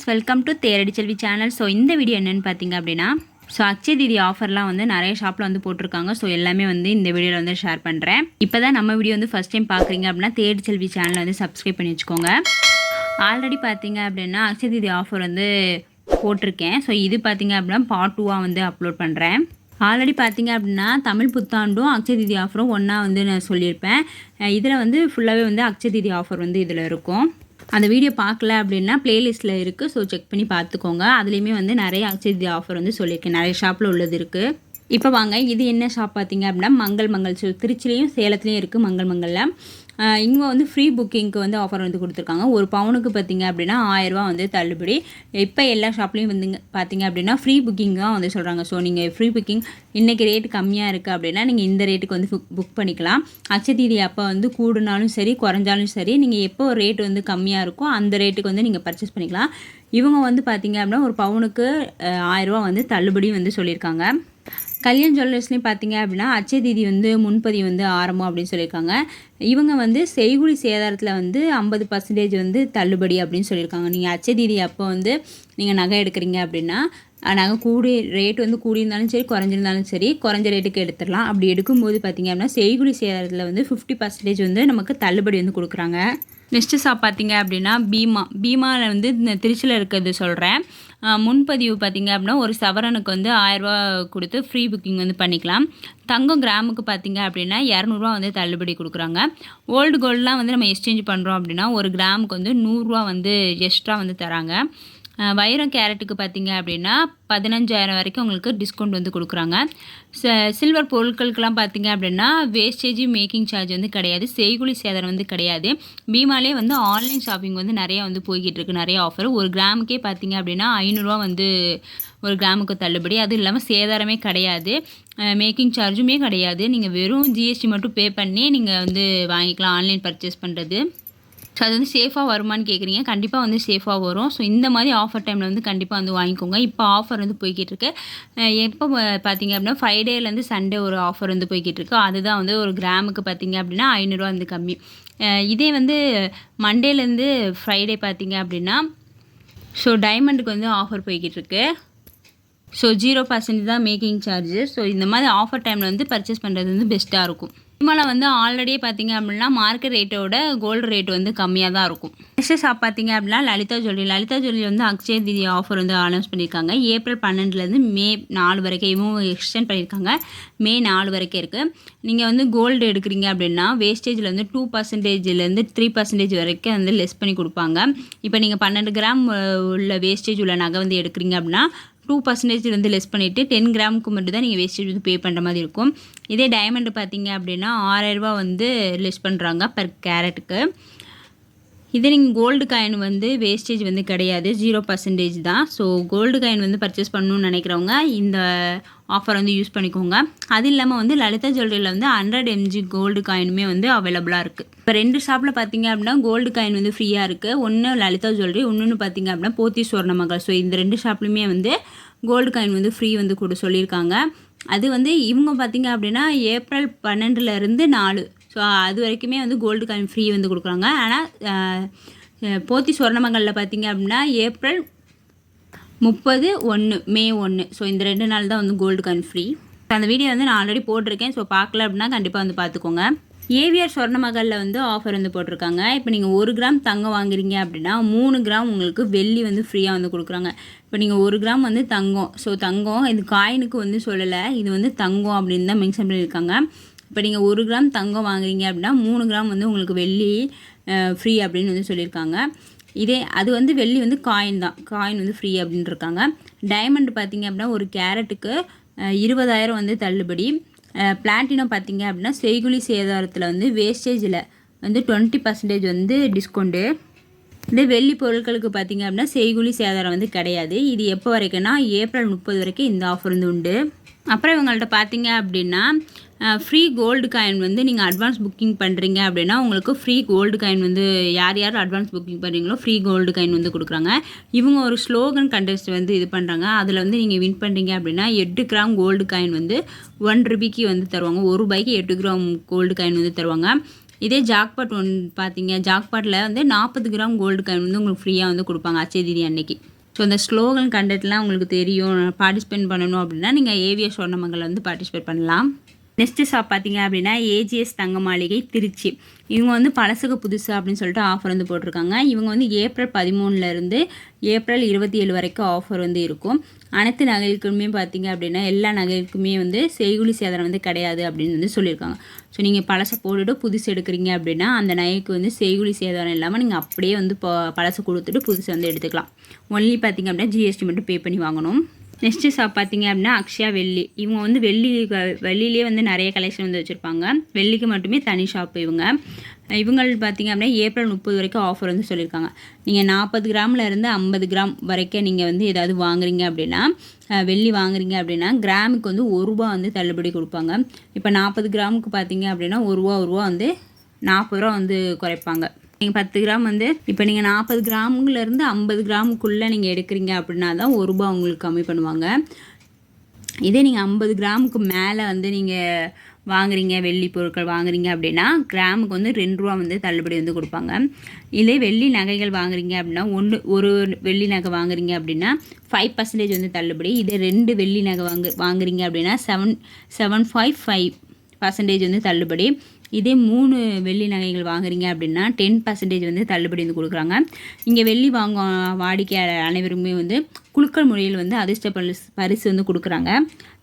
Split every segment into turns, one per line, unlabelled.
Friends, welcome to Theradi Selvi channel. So இந்த video என்னென்னு பார்த்தீங்க அப்படின்னா, ஸோ அக்ஷய தீதி ஆஃபர்லாம் வந்து நிறைய ஷாப்பில் வந்து போட்டிருக்காங்க. ஸோ எல்லாமே வந்து இந்த வீடியோவில் வந்து ஷேர் பண்ணுறேன். இப்போ தான் நம்ம வீடியோ வந்து ஃபஸ்ட் டைம் பார்க்குறீங்க அப்படின்னா தேரடி செல்வி சேனலை வந்து சப்ஸ்கிரைப் பண்ணி வச்சுக்கோங்க. ஆல்ரெடி பார்த்தீங்க அப்படின்னா அக்ஷய தீதி ஆஃபர் வந்து போட்டிருக்கேன். ஸோ இது பார்த்தீங்க அப்படின்னா பார்ட் 2 வந்து அப்லோட் பண்ணுறேன். ஆல்ரெடி பார்த்தீங்க அப்படின்னா தமிழ் புத்தாண்டும் அக்ஷய தீதி ஆஃபரும் ஒன்றா வந்து நான் சொல்லியிருப்பேன். இதில் வந்து ஃபுல்லாகவே வந்து அக்ஷய தீதி ஆஃபர் வந்து இதில் இருக்கும். அந்த வீடியோ பார்க்கல அப்படின்னா ப்ளேலிஸ்ட்டில் இருக்குது. ஸோ செக் பண்ணி பார்த்துக்கோங்க. அதுலேயுமே வந்து நிறைய அக்ஷய தீதி ஆஃபர் வந்து சொல்லியிருக்கேன். நிறைய ஷாப்பில் உள்ளது இருக்குது. இப்போ வாங்க, இது என்ன ஷாப் பார்த்தீங்க அப்படின்னா மங்கள். ஸோ திருச்சிலையும் சேலத்துலேயும் இருக்குது மங்களில். இங்கே வந்து ஃப்ரீ புக்கிங்க்கு வந்து ஆஃபர் வந்து கொடுத்துருக்காங்க. ஒரு பவுனுக்கு பார்த்தீங்க அப்படின்னா 1000 ரூபா வந்து தள்ளுபடி. இப்போ எல்லா ஷாப்லேயும் வந்து பார்த்தீங்க அப்படின்னா ஃப்ரீ புக்கிங் தான் வந்து சொல்கிறாங்க. ஸோ நீங்கள் ஃப்ரீ புக்கிங் இன்றைக்கி ரேட்டு கம்மியாக இருக்குது அப்படின்னா நீங்கள் இந்த ரேட்டுக்கு வந்து புக் பண்ணிக்கலாம். அக்ஷய தீதி அப்போ வந்து கூடுனாலும் சரி குறைஞ்சாலும் சரி, நீங்கள் எப்போ ரேட் வந்து கம்மியாக இருக்கோ அந்த ரேட்டுக்கு வந்து நீங்கள் பர்ச்சேஸ் பண்ணிக்கலாம். இவங்க வந்து பார்த்தீங்க அப்படின்னா ஒரு பவுனுக்கு 1000 ரூபா வந்து தள்ளுபடி வந்து சொல்லியிருக்காங்க. கல்யாண் ஜுவல்லர்ஸ்லேயும் பார்த்தீங்க அப்படின்னா அக்ஷய தீதி வந்து முன்பதிவு வந்து ஆரம்பம் அப்படின்னு சொல்லியிருக்காங்க. இவங்க வந்து செய்கூலி சேதாரத்தில் வந்து 50% வந்து தள்ளுபடி அப்படின்னு சொல்லியிருக்காங்க. நீங்கள் அக்ஷய தீதி அப்போ வந்து நீங்கள் நகை எடுக்கிறீங்க அப்படின்னா நகை ரேட் வந்து கூடியிருந்தாலும் சரி குறைஞ்சிருந்தாலும் சரி குறைஞ்ச ரேட்டுக்கு எடுத்துடலாம். அப்படி எடுக்கும்போது பார்த்தீங்க அப்படின்னா செய்கூலி சேதாரத்தில் வந்து 50% வந்து நமக்கு தள்ளுபடி வந்து கொடுக்குறாங்க. நெக்ஸ்ட்டு ஷாப் பார்த்தீங்க அப்படின்னா பீமாவில் வந்து இந்த திருச்சியில் இருக்கிறது சொல்கிறேன். முன்பதிவு பார்த்திங்க அப்படின்னா ஒரு சவரனுக்கு வந்து 1000 ரூபா கொடுத்து ஃப்ரீ புக்கிங் வந்து பண்ணிக்கலாம். தங்கம் கிராமுக்கு பார்த்திங்க அப்படின்னா 200 ரூபா வந்து தள்ளுபடி கொடுக்குறாங்க. ஓல்டு கோல்டெலாம் வந்து நம்ம எக்ஸ்சேஞ்ச் பண்ணுறோம் அப்படின்னா ஒரு கிராமுக்கு வந்து 100 ரூபா வந்து எக்ஸ்ட்ரா வந்து தராங்க. வைரம் கேரட்டுக்கு பார்த்திங்க அப்படின்னா 15,000 வரைக்கும் உங்களுக்கு டிஸ்கவுண்ட் வந்து கொடுக்குறாங்க. சில்வர் பொருட்களுக்கெல்லாம் பார்த்திங்க அப்படின்னா வேஸ்டேஜ் மேக்கிங் சார்ஜ் வந்து கிடையாது. செய்கூலி சேதாரம் வந்து கிடையாது. பீமாலே வந்து ஆன்லைன் ஷாப்பிங் வந்து நிறையா வந்து போய்கிட்டு இருக்குது. நிறைய ஆஃபர். ஒரு கிராமுக்கே பார்த்திங்க அப்படின்னா 500 ரூபா வந்து ஒரு கிராமுக்கு தள்ளுபடி. அதுவும் இல்லாமல் சேதாரமே கிடையாது, மேக்கிங் சார்ஜுமே கிடையாது. நீங்கள் வெறும் ஜிஎஸ்டி மட்டும் பே பண்ணி நீங்கள் வந்து வாங்கிக்கலாம் ஆன்லைன் பர்ச்சேஸ் பண்ணுறது. ஸோ அது வந்து சேஃபாக வருமானு கேட்குறீங்க. கண்டிப்பாக வந்து சேஃபாக வரும். ஸோ இந்த மாதிரி ஆஃபர் டைமில் வந்து கண்டிப்பாக வந்து வாங்கிக்கோங்க. இப்போ ஆஃபர் வந்து போய்கிட்டு இருக்கு. எப்போ பார்த்தீங்க அப்படின்னா ஃப்ரைடேலேருந்து சண்டே ஒரு ஆஃபர் வந்து போய்கிட்டு இருக்கு. அதுதான் வந்து ஒரு கிராமுக்கு பார்த்தீங்க அப்படின்னா 500 ரூபா வந்து கம்மி. இதே வந்து மண்டேலேருந்து ஃப்ரைடே பார்த்தீங்க அப்படின்னா ஸோ டைமண்டுக்கு வந்து ஆஃபர் போய்கிட்டு இருக்கு. ஸோ 0% தான் மேக்கிங் சார்ஜு. ஸோ இந்த மாதிரி ஆஃபர் டைமில் வந்து பர்ச்சேஸ் பண்ணுறது வந்து பெஸ்ட்டாக இருக்கும். பீமாவில் வந்து ஆல்ரெடி பார்த்தீங்க அப்படின்னா மார்க்கெட் ரேட்டோட கோல்டு ரேட் வந்து கம்மியாக தான் இருக்கும். நெக்ஸ்ட் ஷாப் பார்த்தீங்க அப்படின்னா லலிதா ஜுவல்லரி வந்து அக்ஷய தீதி ஆஃபர் வந்து அனௌன்ஸ் பண்ணியிருக்காங்க. ஏப்ரல் 12லேருந்து மே 4 வரைக்கும் இவங்க எக்ஸ்டெண்ட் பண்ணியிருக்காங்க. மே 4 வரைக்கும் இருக்குது. நீங்கள் வந்து கோல்டு எடுக்கிறீங்க அப்படின்னா வேஸ்டேஜில் வந்து 2%லேருந்து 3% வரைக்கும் வந்து லெஸ் பண்ணி கொடுப்பாங்க. இப்போ நீங்கள் 12 கிராம் உள்ள வேஸ்டேஜ் உள்ள நகை வந்து எடுக்கிறீங்க அப்படின்னா 2% வந்து லெஸ் பண்ணிவிட்டு 10 கிராமுக்கு மட்டும் தான் நீங்கள் வேஸ்டேஜ் வந்து பே பண்ணுற மாதிரி இருக்கும். இதே டைமண்டு பார்த்தீங்க அப்படின்னா 6000 ரூபா வந்து லெஸ் பண்ணுறாங்க பர் கேரட்டுக்கு. இதே நீங்கள் கோல்டு காயின் வந்து வேஸ்டேஜ் வந்து கிடையாது, 0% தான். ஸோ கோல்டு காயின் வந்து பர்ச்சேஸ் பண்ணணும்னு நினைக்கிறவங்க இந்த ஆஃபர் வந்து யூஸ் பண்ணிக்கோங்க. அது இல்லாமல் வந்து லலிதா ஜுவல்லரியில் வந்து 100 mg கோல்டு காயினுமே வந்து அவைலபிளாக இருக்குது. இப்போ 2 ஷாப்பில் பார்த்தீங்க அப்படின்னா கோல்டு காயின் வந்து ஃப்ரீயாக இருக்குது. ஒன்று லலிதா ஜுவல்லரி, இன்னொன்று பார்த்தீங்க அப்படின்னா போத்தி சுவர்ணமகள். ஸோ இந்த 2 ஷாப்லையுமே வந்து கோல்டு காயின் வந்து ஃப்ரீ வந்து கூட சொல்லியிருக்காங்க. அது வந்து இவங்க பார்த்தீங்க அப்படின்னா ஏப்ரல் 12லேருந்து 4 ஸோ அது வரைக்குமே வந்து கோல்டு காயின் ஃப்ரீ வந்து கொடுக்குறாங்க. ஆனால் போத்தி சுவர்ணமகளில் பார்த்தீங்க அப்படின்னா ஏப்ரல் 30, 1 மே 1 ஸோ இந்த 2 நாள் தான் வந்து கோல்டு காயின் ஃப்ரீ. அந்த வீடியோ வந்து நான் ஆல்ரெடி போட்டிருக்கேன். ஸோ பார்க்கல அப்படின்னா கண்டிப்பாக வந்து பார்த்துக்கோங்க. ஏவிஆர் சொர்ணமகளில் வந்து ஆஃபர் வந்து போட்டிருக்காங்க. இப்போ நீங்கள் 1 கிராம் தங்கம் வாங்குறீங்க அப்படின்னா 3 கிராம் உங்களுக்கு வெள்ளி வந்து ஃப்ரீயாக வந்து கொடுக்குறாங்க. இப்போ நீங்கள் 1 கிராம் வந்து தங்கம், ஸோ தங்கம் இது காயினுக்கு வந்து சொல்லலை, இது வந்து தங்கம் அப்படின்னு தான் மென்ஷன் பண்ணியிருக்காங்க. இப்போ நீங்கள் 1 கிராம் தங்கம் வாங்குறீங்க அப்படின்னா 3 கிராம் வந்து உங்களுக்கு வெள்ளி ஃப்ரீ அப்படின்னு வந்து சொல்லியிருக்காங்க. அது வந்து வெள்ளி வந்து காயின் தான், காயின் வந்து ஃப்ரீ அப்படின்னு இருக்காங்க. டைமண்ட் பார்த்தீங்க அப்படின்னா ஒரு கேரட்டுக்கு 20,000 வந்து தள்ளுபடி. பிளாட்டினம் பார்த்தீங்க அப்படின்னா செய்கூலி சேதாரத்தில் வந்து வேஸ்டேஜில் வந்து 20% வந்து டிஸ்கவுண்ட்டு. இந்த வெள்ளி பொருட்களுக்கு பார்த்தீங்க அப்படின்னா செய்கூலி சேதாரம் வந்து கிடையாது. இது எப்போ வரைக்கும்னா ஏப்ரல் 30 வரைக்கும் இந்த ஆஃபர் வந்து உண்டு. அப்புறம் இவங்கள்ட்ட பார்த்தீங்க அப்படின்னா ஃப்ரீ கோல்டு காயின் வந்து நீங்கள் அட்வான்ஸ் புக்கிங் பண்ணுறீங்க அப்படின்னா உங்களுக்கு ஃப்ரீ கோல்டு காயின் வந்து யார் அட்வான்ஸ் புக்கிங் பண்ணுறீங்களோ ஃப்ரீ கோல்டு காயின் வந்து கொடுக்குறாங்க. இவங்க ஒரு ஸ்லோகன் கண்டெஸ்ட் வந்து இது பண்ணுறாங்க. அதில் வந்து நீங்கள் வின் பண்ணுறீங்க அப்படின்னா 8 கிராம் கோல்டு காயின் வந்து 1 ரூபாய்க்கு வந்து தருவாங்க. 1 ரூபாய்க்கு 8 கிராம் கோல்டு காயின் வந்து தருவாங்க. இதே ஜாக்பாட் பார்த்தீங்க, ஜாக்பாட்டில் வந்து 40 கிராம் கோல்டு காயின் வந்து உங்களுக்கு ஃப்ரீயாக வந்து கொடுப்பாங்க அச்சய தீதி அன்னைக்கு. ஸோ இந்த ஸ்லோகன் கண்டென்ட்லாம் உங்களுக்கு தெரியும், பார்ட்டிசிபேட் பண்ணணும் அப்படின்னா நீங்கள் ஏவிஎஸ் சொர்ணமங்கலில் வந்து பார்ட்டிசிபேட் பண்ணலாம். நெக்ஸ்ட்டு ஷாப் பார்த்தீங்க அப்படின்னா ஏஜிஎஸ் தங்க மாளிகை திருச்சி. இவங்க வந்து பழசுக்கு புதுசு அப்படின்னு சொல்லிட்டு ஆஃபர் வந்து போட்டிருக்காங்க. இவங்க வந்து ஏப்ரல் 13 ஏப்ரல் 27 வரைக்கும் ஆஃபர் வந்து இருக்கும். அனைத்து நகைகளுக்குமே பார்த்தீங்க அப்படின்னா எல்லா நகைகளுக்குமே வந்து செய்கூலி சேதாரம் வந்து கிடையாது அப்படின்னு வந்து சொல்லியிருக்காங்க. ஸோ நீங்கள் பழசை போட்டுட்டு புதுசு எடுக்கிறீங்க அப்படின்னா அந்த நகைக்கு வந்து செய்கூலி சேதாரம் இல்லாமல் நீங்கள் அப்படியே வந்து பழசை கொடுத்துட்டு புதுசை வந்து எடுத்துக்கலாம். ஒன்லி பார்த்தீங்க அப்படின்னா ஜிஎஸ்டி மட்டும் பே பண்ணி வாங்கணும். நெக்ஸ்ட்டு ஷாப் பார்த்தீங்க அப்படின்னா அக்ஷயா வெள்ளி. இவங்க வந்து வெள்ளிலே வந்து நிறைய கலெக்ஷன் வந்து வச்சுருப்பாங்க. வெள்ளிக்கு மட்டுமே தனி ஷாப் இவங்க பார்த்தீங்க அப்படின்னா ஏப்ரல் 30 வரைக்கும் ஆஃபர் வந்து சொல்லியிருக்காங்க. நீங்கள் 40 கிராமில் இருந்து 50 கிராம் வரைக்கும் நீங்கள் வந்து ஏதாவது வாங்குறீங்க அப்படின்னா, வெள்ளி வாங்குறீங்க அப்படின்னா கிராமுக்கு வந்து ₹1 வந்து தள்ளுபடி கொடுப்பாங்க. இப்போ 40 கிராமுக்கு பார்த்தீங்க அப்படின்னா ₹1 வந்து ₹40 வந்து குறைப்பாங்க. நீங்கள் 10 கிராம் வந்து இப்போ நீங்கள் 40 கிராமுலேருந்து 50 கிராமுக்குள்ளே நீங்கள் எடுக்கிறீங்க அப்படின்னா தான் ₹1 உங்களுக்கு கம்மி பண்ணுவாங்க. இதே நீங்கள் 50 கிராமுக்கு மேலே வந்து நீங்கள் வாங்குறீங்க, வெள்ளி பொருட்கள் வாங்குறீங்க அப்படின்னா கிராமுக்கு வந்து ₹2 வந்து தள்ளுபடி வந்து கொடுப்பாங்க. இதே வெள்ளி நகைகள் வாங்குறீங்க அப்படின்னா ஒரு வெள்ளி நகை வாங்குறீங்க அப்படின்னா 5% வந்து தள்ளுபடி. இதே 2 வெள்ளி நகை வாங்குறீங்க அப்படின்னா 7.55% வந்து தள்ளுபடி. இதே 3 வெள்ளி நகைகள் வாங்குறீங்க அப்படின்னா 10% வந்து தள்ளுபடி வந்து கொடுக்குறாங்க. இங்கே வெள்ளி வாடிக்கையாளர் அனைவருமே வந்து குலுக்கல் முறையில் வந்து அதிர்ஷ்ட பரிசு வந்து கொடுக்குறாங்க.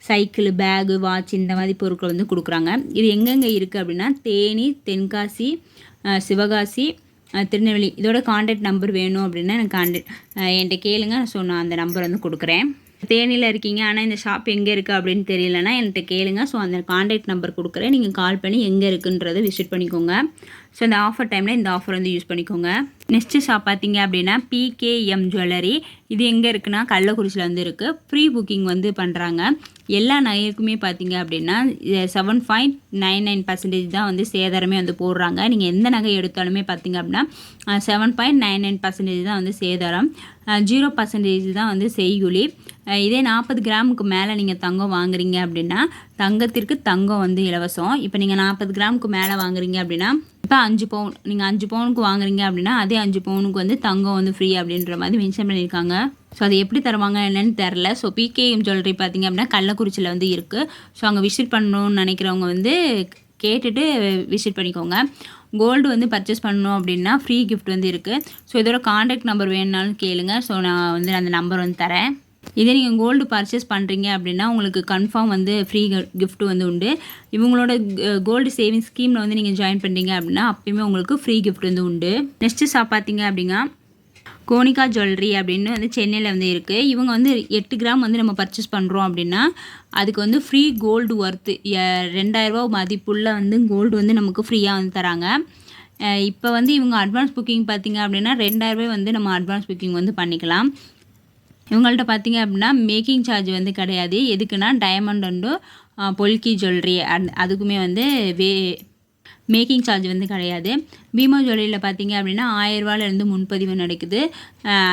சைக்கிள், பேகு, வாட்ச் இந்த மாதிரி பொருட்கள் வந்து கொடுக்குறாங்க. இது எங்கெங்கே இருக்குது அப்படின்னா தேனி, தென்காசி, சிவகாசி, திருநெல்வேலி. இதோட கான்டாக்ட் நம்பர் வேணும் அப்படின்னா எனக்கு என்கிட்ட கேளுங்க. ஸோ நான் அந்த நம்பர் வந்து கொடுக்குறேன். தேனியில் இருக்கீங்க ஆனால் இந்த ஷாப் எங்கே இருக்குது அப்படின்னு தெரியலன்னா என்கிட்ட கேளுங்க. ஸோ அந்த கான்டாக்ட் நம்பர் கொடுக்குறேன், நீங்கள் கால் பண்ணி எங்கே இருக்குன்றதை விசிட் பண்ணிக்கோங்க. ஸோ இந்த ஆஃபர் டைமில் இந்த ஆஃபர் வந்து யூஸ் பண்ணிக்கோங்க. நெக்ஸ்ட்டு ஷாப் பார்த்தீங்க அப்படின்னா பிகேஎம் ஜுவல்லரி. இது எங்கே இருக்குன்னா கள்ளக்குறிச்சியில் வந்து இருக்குது. ப்ரீ புக்கிங் வந்து பண்ணுறாங்க. எல்லா நகைக்குமே பார்த்தீங்க அப்படின்னா 7.99% தான் வந்து சேதாரமே வந்து போடுறாங்க. நீங்கள் எந்த நகை எடுத்தாலுமே பார்த்தீங்க அப்படின்னா 7.99% தான் வந்து சேதாரம், 0% தான் வந்து செய்கூலி. இதே 40 கிராமுக்கு மேலே நீங்கள் தங்கம் வாங்குறீங்க அப்படின்னா தங்கத்திற்கு தங்கம் வந்து இலவசம். இப்போ நீங்கள் 40 கிராமுக்கு மேலே வாங்குறீங்க அப்படின்னா இப்போ 5 பவுன், நீங்கள் 5 பவுனுக்கு வாங்குறீங்க அப்படின்னா அதே 5 பவுனுக்கு வந்து தங்கம் வந்து ஃப்ரீ அப்படின்ற மாதிரி மென்ஷன் பண்ணியிருக்காங்க. ஸோ அது எப்படி தருவாங்க என்னன்னு தெரில. ஸோ பிகேஎம் ஜுவல்லரி பார்த்தீங்க அப்படின்னா கள்ளக்குறிச்சியில் வந்து இருக்குது. ஸோ அங்கே விசிட் பண்ணணும்னு நினைக்கிறவங்க வந்து கேட்டுட்டு விசிட் பண்ணிக்கோங்க. கோல்டு வந்து பர்ச்சேஸ் பண்ணணும் அப்படின்னா ஃப்ரீ கிஃப்ட் வந்து இருக்குது. ஸோ இதோட கான்டாக்ட் நம்பர் வேணுனாலும் கேளுங்க. ஸோ நான் வந்து அந்த நம்பர் வந்து தரேன். இதே நீங்கள் கோல்டு பர்ச்சேஸ் பண்ணுறீங்க அப்படின்னா உங்களுக்கு கன்ஃபார்ம் வந்து ஃப்ரீ கிஃப்ட் வந்து உண்டு. இவங்களோட கோல்டு சேவிங் ஸ்கீமில் வந்து நீங்கள் ஜாயின் பண்ணுறீங்க அப்படின்னா அப்பயுமே உங்களுக்கு ஃப்ரீ கிஃப்ட் வந்து உண்டு. நெக்ஸ்ட்டு ஷாப் பார்த்தீங்க அப்படின்னா கோனிகா ஜுவல்லரி அப்படின்னு வந்து சென்னையில் வந்து இருக்குது. இவங்க வந்து 8 கிராம் வந்து நம்ம பர்ச்சேஸ் பண்ணுறோம் அப்படின்னா அதுக்கு வந்து ஃப்ரீ கோல்டு ஒர்த்து ₹2000 மதிப்புள்ள வந்து கோல்டு வந்து நமக்கு ஃப்ரீயாக வந்து தராங்க. இப்போ வந்து இவங்க அட்வான்ஸ் புக்கிங் பார்த்தீங்க அப்படின்னா ₹2000 வந்து நம்ம அட்வான்ஸ் புக்கிங் வந்து பண்ணிக்கலாம். இவங்கள்ட்ட பார்த்தீங்க அப்படின்னா மேக்கிங் சார்ஜ் வந்து கிடையாது. எதுக்குன்னா டைமண்ட் அண்டு பொல்கி ஜுவல்லரி அதுக்குமே வந்து மேக்கிங் சார்ஜ் வந்து கிடையாது. பீமா ஜுவல்லரியில் பார்த்தீங்க அப்படின்னா ₹1000 முன்பதிவு நடக்குது.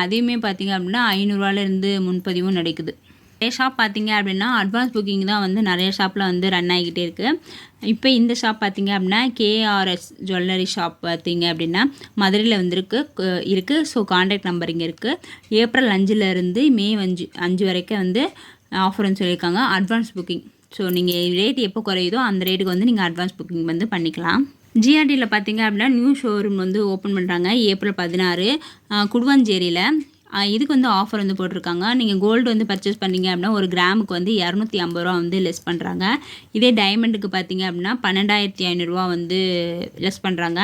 அதையுமே பார்த்தீங்க அப்படின்னா ₹500 முன்பதிவும் நடக்குது. நிறைய ஷாப் பார்த்தீங்க அப்படின்னா அட்வான்ஸ் புக்கிங் தான் வந்து நிறைய ஷாப்பில் வந்து ரன் ஆகிக்கிட்டே இருக்குது. இப்போ இந்த ஷாப் பார்த்தீங்க அப்படின்னா கேஆர்எஸ் ஜுவல்லரி ஷாப் பார்த்தீங்க அப்படின்னா மதுரையில் வந்து இருக்குது. ஸோ கான்டாக்ட் நம்பர் இங்கே இருக்குது. ஏப்ரல் 5 மே 5 வரைக்கும் வந்து ஆஃபர்னு சொல்லியிருக்காங்க. Advance booking. ஸோ நீங்கள் ரேட் எப்போ குறையுதோ அந்த ரேட்டுக்கு வந்து நீங்கள் அட்வான்ஸ் புக்கிங் வந்து பண்ணிக்கலாம். ஜிஆர்டியில் பார்த்தீங்க அப்படின்னா நியூ ஷோரூம் வந்து ஓப்பன் பண்ணுறாங்க ஏப்ரல் 16 குடுவாஞ்சேரியில். இதுக்கு வந்து ஆஃபர் வந்து போட்டிருக்காங்க. நீங்கள் கோல்டு வந்து பர்ச்சேஸ் பண்ணிங்க அப்படின்னா ஒரு கிராமுக்கு வந்து ₹250 வந்து லெஸ் பண்ணுறாங்க. இதே டைமண்டுக்கு பார்த்தீங்க அப்படின்னா ₹12,500 வந்து லெஸ் பண்ணுறாங்க.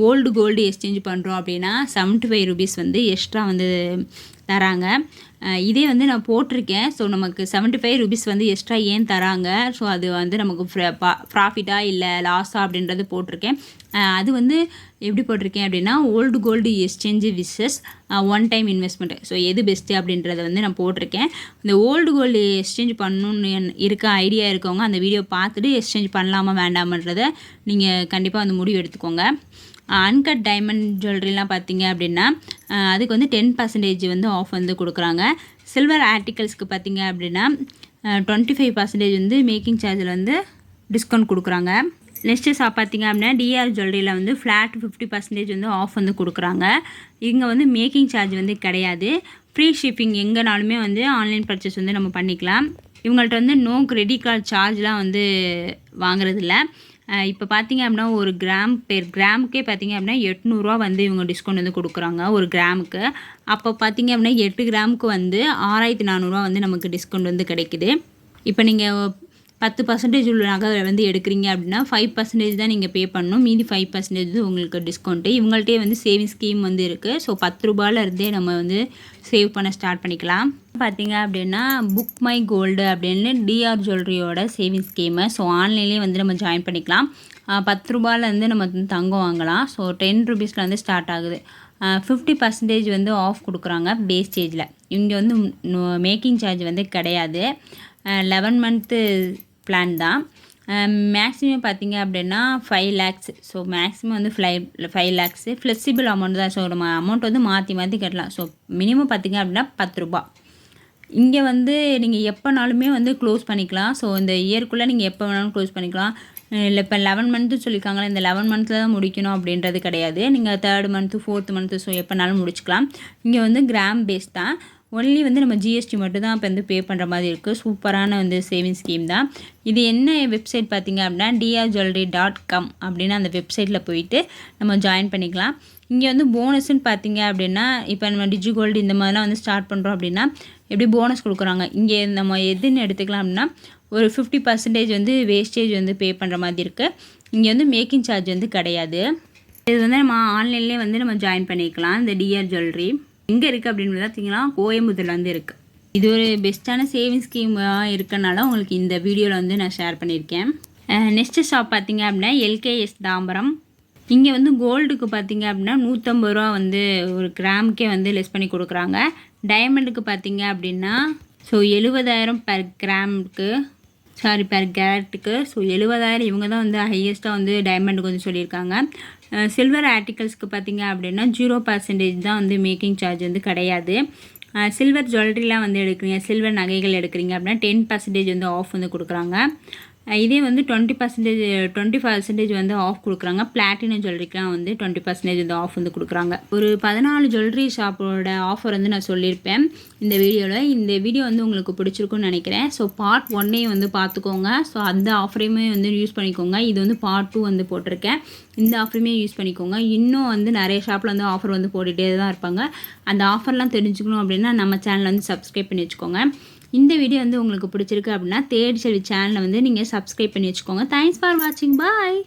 ஓல்டு கோல்டு எக்ஸ்சேஞ்ச் பண்ணுறோம் அப்படின்னா ₹75 வந்து எக்ஸ்ட்ரா வந்து தராங்க. இதே வந்து நான் போட்டிருக்கேன். ஸோ நமக்கு ₹75 வந்து எக்ஸ்ட்ரா ஏன் தராங்க, ஸோ அது வந்து நமக்கு ப்ராஃபிட்டா இல்லை லாஸா அப்படின்றது போட்டிருக்கேன். அது வந்து எப்படி போட்டிருக்கேன் அப்படின்னா old gold exchange versus one time investment. So எது பெஸ்ட்டு அப்படின்றத வந்து நான் போட்டிருக்கேன். இந்த ஓல்டு கோல்டு எக்ஸ்சேஞ்ச் பண்ணணுன்னு இருக்க ஐடியா இருக்கவங்க அந்த வீடியோ பார்த்துட்டு எக்ஸ்சேஞ்ச் பண்ணலாமா வேண்டாமன்றதை நீங்கள் கண்டிப்பாக வந்து முடிவு எடுத்துக்கோங்க. அன்கட் டைமண்ட் ஜுவல்லரிலாம் பார்த்தீங்க அப்படின்னா அதுக்கு வந்து 10% வந்து ஆஃப் வந்து கொடுக்குறாங்க. சில்வர் ஆர்டிகல்ஸ்க்கு பார்த்தீங்க அப்படின்னா 25% வந்து மேக்கிங் சார்ஜில் வந்து டிஸ்கவுண்ட் கொடுக்குறாங்க. நெக்ஸ்ட்டு பார்த்தீங்க அப்படின்னா டிஆர் ஜுவல்லரியில் வந்து ஃப்ளாட் 50% வந்து ஆஃப் வந்து கொடுக்குறாங்க. இங்கே வந்து மேக்கிங் சார்ஜ் வந்து கிடையாது. ஃப்ரீ ஷிப்பிங் எங்கேனாலுமே வந்து ஆன்லைன் பர்ச்சேஸ் வந்து நம்ம பண்ணிக்கலாம். இவங்கள்ட்ட வந்து நோ கிரெடிட் கார்டு சார்ஜ்லாம் வந்து வாங்குறதில்ல. இப்போ பார்த்தீங்க அப்படின்னா ஒரு கிராமுக்கே பார்த்தீங்க அப்படின்னா 800 வந்து இவங்க டிஸ்கவுண்ட் வந்து கொடுக்குறாங்க ஒரு கிராமுக்கு. அப்போ பார்த்தீங்க அப்படின்னா 8 கிராமுக்கு வந்து 6400 வந்து நமக்கு டிஸ்கவுண்ட் வந்து கிடைக்குது. இப்போ நீங்கள் 10% உள்ள நகை வந்து எடுக்கிறீங்க அப்படின்னா 5% தான் நீங்கள் பே பண்ணணும். மீதி 5% உங்களுக்கு டிஸ்கவுண்ட்டு. இவங்கள்ட்டே வந்து சேவிங் ஸ்கீம் வந்து இருக்குது. ஸோ 10 ரூபாயிலேருந்தே நம்ம வந்து சேவ் பண்ண ஸ்டார்ட் பண்ணிக்கலாம். பார்த்தீங்க அப்படின்னா புக் மை கோல்டு அப்படின்னு டிஆர் ஜுவல்லரியோட சேவிங் ஸ்கீமு. ஸோ ஆன்லைன்லேயே வந்து நம்ம ஜாயின் பண்ணிக்கலாம். 10 ரூபாயிலேருந்து நம்ம வந்து தங்கம் வாங்கலாம். ஸோ 10 ருபீஸில் வந்து ஸ்டார்ட் ஆகுது. 50% வந்து ஆஃப் கொடுக்குறாங்க வேஸ்டேஜில். இங்கே வந்து மேக்கிங் சார்ஜ் வந்து கிடையாது. 11 மந்த்து பிளான் தான். மேக்ஸிமம் பார்த்தீங்க அப்படின்னா 5 lakhs. ஸோ மேக்ஸிமம் வந்து 5 lakhs ஃப்ளெக்சிபிள் அமௌண்ட் தான். ஸோ நம்ம அமௌண்ட் வந்து மாற்றி கட்டலாம். ஸோ மினிமம் பார்த்தீங்க அப்படின்னா 10 ரூபா. இங்கே வந்து நீங்கள் எப்போனாலுமே வந்து க்ளோஸ் பண்ணிக்கலாம். ஸோ இந்த இயர்க்குள்ளே நீங்கள் எப்போ வேணாலும் க்ளோஸ் பண்ணிக்கலாம். இல்லை இப்போ 11 மந்த்து சொல்லியிருக்காங்களே, இந்த 11 மந்த்தில் தான் முடிக்கணும் அப்படின்றது கிடையாது. நீங்கள் 3rd month 4th month so எப்போனாலும் முடிச்சுக்கலாம். இங்கே வந்து கிராம் பேஸ் தான். ஒன்லி வந்து நம்ம ஜிஎஸ்டி மட்டும் தான் இப்போ வந்து பே பண்ணுற மாதிரி இருக்குது. சூப்பரான வந்து சேவிங் ஸ்கீம் தான் இது. என்ன வெப்சைட் பார்த்தீங்க அப்படின்னா drjewelry.com அப்படின்னு அந்த வெப்சைட்டில் போயிட்டு நம்ம ஜாயின் பண்ணிக்கலாம். இங்கே வந்து போனஸ்ன்னு பார்த்தீங்க அப்படின்னா இப்போ நம்ம டிஜிகோல்டு இந்த மாதிரிலாம் வந்து ஸ்டார்ட் பண்ணுறோம் அப்படின்னா எப்படி போனஸ் கொடுக்குறாங்க. இங்கே நம்ம எதுன்னு எடுத்துக்கலாம் அப்படின்னா ஒரு 50% வந்து வேஸ்டேஜ் வந்து பே பண்ணுற மாதிரி இருக்குது. இங்கே வந்து மேக்கிங் சார்ஜ் வந்து கிடையாது. இது வந்து நம்ம ஆன்லைன்லேயே வந்து நம்ம ஜாயின் பண்ணிக்கலாம். இந்த டிஆர் ஜுவல்லரி எங்கே இருக்குது அப்படின்னு பார்த்தீங்கன்னா கோயம்புத்தூரில் வந்து இருக்குது. இது ஒரு பெஸ்ட்டான சேவிங் ஸ்கீமாக இருக்கனால உங்களுக்கு இந்த வீடியோவில் வந்து நான் ஷேர் பண்ணியிருக்கேன். நெக்ஸ்ட்டு ஷாப் பார்த்தீங்க அப்படின்னா எல்கேஎஸ் தாம்பரம். இங்கே வந்து கோல்டுக்கு பார்த்தீங்க அப்படின்னா 150 ரூபா வந்து ஒரு கிராமுக்கே வந்து லெஸ் பண்ணி கொடுக்குறாங்க. டைமண்டுக்கு பார்த்தீங்க அப்படின்னா ஸோ 70,000 பெர் கேரட்டுக்கு. ஸோ 70,000 இவங்க தான் வந்து ஹையஸ்ட்டாக வந்து டைமண்டுக்கு வந்து சொல்லியிருக்காங்க. சில்வர் ஆர்டிகல்ஸ்க்கு பார்த்தீங்க அப்படின்னா 0% தான் வந்து மேக்கிங் சார்ஜ் வந்து கிடையாது. சில்வர் ஜுவல்லரிலாம் வந்து எடுக்கிறீங்க, சில்வர் நகைகள் எடுக்கிறீங்க அப்படின்னா 10% வந்து ஆஃப் வந்து கொடுக்குறாங்க. இதே வந்து 20% வந்து ஆஃப் கொடுக்குறாங்க. பிளாட்டினம் ஜுவல்லரிக்கெலாம் வந்து 20% வந்து ஆஃப் வந்து கொடுக்குறாங்க. ஒரு 14 ஜுவல்லரி ஷாப்போட ஆஃபர் வந்து நான் சொல்லியிருப்பேன் இந்த வீடியோவில். இந்த வீடியோ வந்து உங்களுக்கு பிடிச்சிருக்குன்னு நினைக்கிறேன். ஸோ பார்ட் 1 வந்து பார்த்துக்கோங்க. ஸோ அந்த ஆஃபரையுமே வந்து யூஸ் பண்ணிக்கோங்க. இது வந்து பார்ட் 2 வந்து போட்டிருக்கேன். இந்த ஆஃபரையுமே யூஸ் பண்ணிக்கோங்க. இன்னும் வந்து நிறைய ஷாப்பில் வந்து ஆஃபர் வந்து போட்டுகிட்டே தான் இருப்பாங்க. அந்த ஆஃபர்லாம் தெரிஞ்சுக்கணும் அப்படின்னா நம்ம சேனலை வந்து சப்ஸ்கிரைப் பண்ணி வச்சுக்கோங்க. இந்த வீடியோ வந்து உங்களுக்கு பிடிச்சிருக்கு அப்படின்னா தேடி செல்வி சேனலை வந்து நீங்கள் சப்ஸ்கிரைப் பண்ணி வச்சுக்கோங்க. தேங்க்ஸ் ஃபார் வாட்சிங். பாய்.